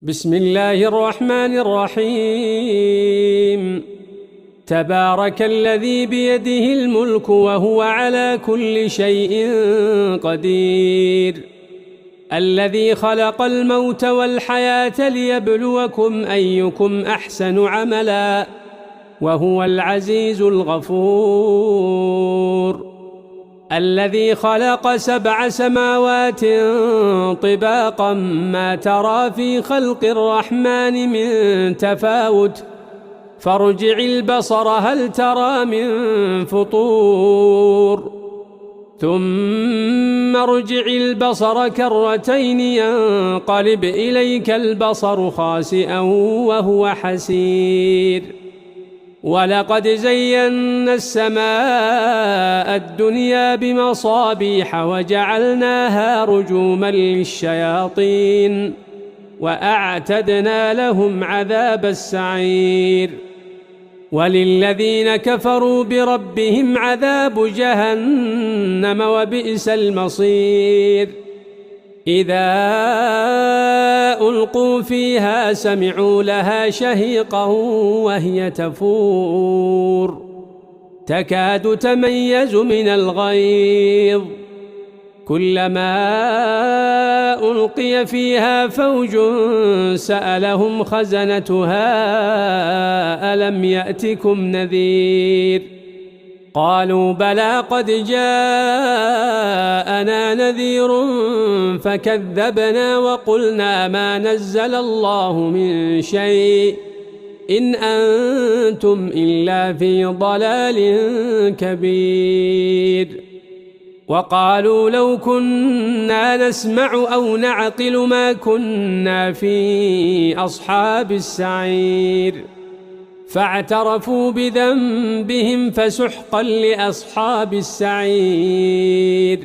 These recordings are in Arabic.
بسم الله الرحمن الرحيم. تبارك الذي بيده الملك وهو على كل شيء قدير، الذي خلق الموت والحياة ليبلوكم أيكم أحسن عملا وهو العزيز الغفور، الذي خلق 7 سماوات طباقا ما ترى في خلق الرحمن من تفاوت، فارجع البصر هل ترى من فطور، ثم ارجع البصر كرتين ينقلب إليك البصر خاسئا وهو حسير. ولقد زينا السماء الدنيا بمصابيح وجعلناها رجوما للشياطين وأعتدنا لهم عذاب السعير. وللذين كفروا بربهم عذاب جهنم وبئس المصير. إذا ألقوا فيها سمعوا لها شهيقا وهي تفور، تكاد تميز من الغيظ، كلما ألقي فيها فوج سألهم خزنتها ألم يأتكم نذير؟ قالوا بلى قد جاءنا نذير فكذبنا وقلنا ما نزل الله من شيء إن أنتم إلا في ضلال كبير. وقالوا لو كنا نسمع أو نعقل ما كنا في أصحاب السعير، فاعترفوا بذنبهم فسحقا لأصحاب السعير.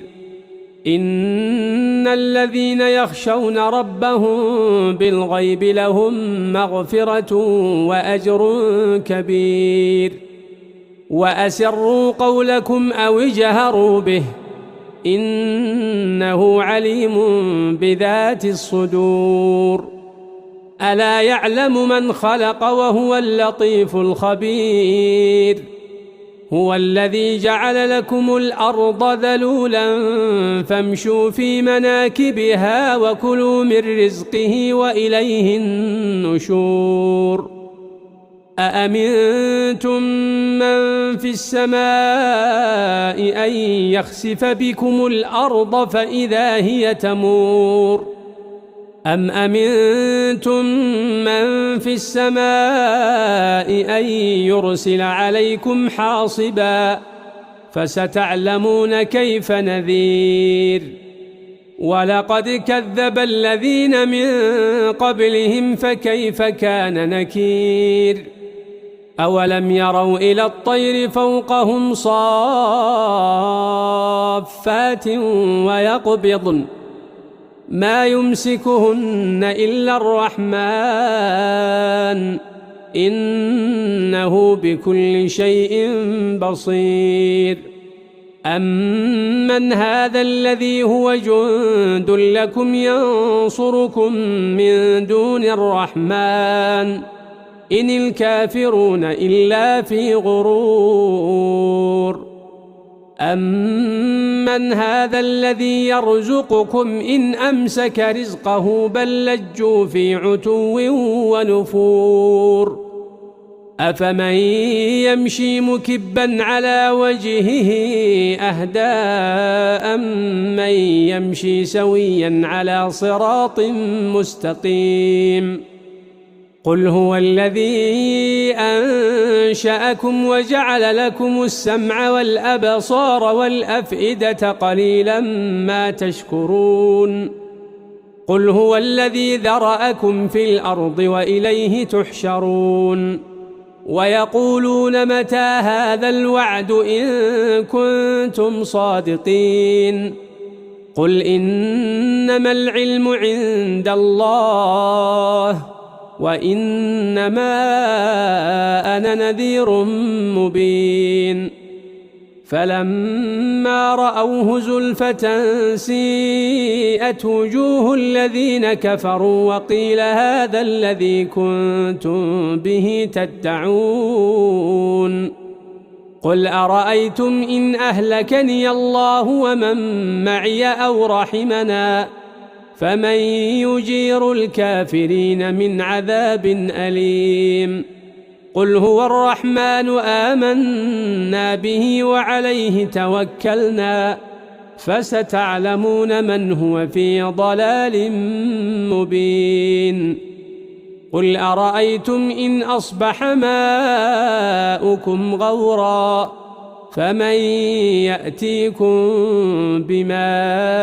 إن الذين يخشون ربهم بالغيب لهم مغفرة وأجر كبير. وأسروا قولكم أو اجهروا به إنه عليم بذات الصدور. ألا يعلم من خلق وهو اللطيف الخبير. هو الذي جعل لكم الأرض ذلولا فامشوا في مناكبها وكلوا من رزقه وإليه النشور. أأمنتم من في السماء أن يخسف بكم الأرض فإذا هي تمور، أم أمنتم من في السماء أن يرسل عليكم حاصبا فستعلمون كيف نذير. ولقد كذب الذين من قبلهم فكيف كان نكير. أولم يروا إلى الطير فوقهم صافات ويقبضن ما يمسكهن إلا الرحمن إنه بكل شيء بصير. أمن هذا الذي هو جند لكم ينصركم من دون الرحمن إن الكافرون إلا في غرور. أمن هذا الذي يرزقكم إن أمسك رزقه بل لجوا في عتو ونفور. أفمن يمشي مكبا على وجهه أهدى أمن يمشي سويا على صراط مستقيم. قل هو الذي أنشأكم وجعل لكم السمع والأبصار والأفئدة قليلا ما تشكرون. قل هو الذي ذرأكم في الأرض وإليه تحشرون. ويقولون متى هذا الوعد إن كنتم صادقين. قل إنما العلم عند الله وإنما أنا نذير مبين. فلما رأوه زلفة سيئت وجوه الذين كفروا وقيل هذا الذي كنتم به تدعون قل أرأيتم إن أهلكني الله ومن معي أو رحمنا فمن يجير الكافرين من عذاب أليم قل هو الرحمن آمنا به وعليه توكلنا فستعلمون من هو في ضلال مبين قل أرأيتم إن أصبح ماؤكم غورا فمن يأتيكم بماء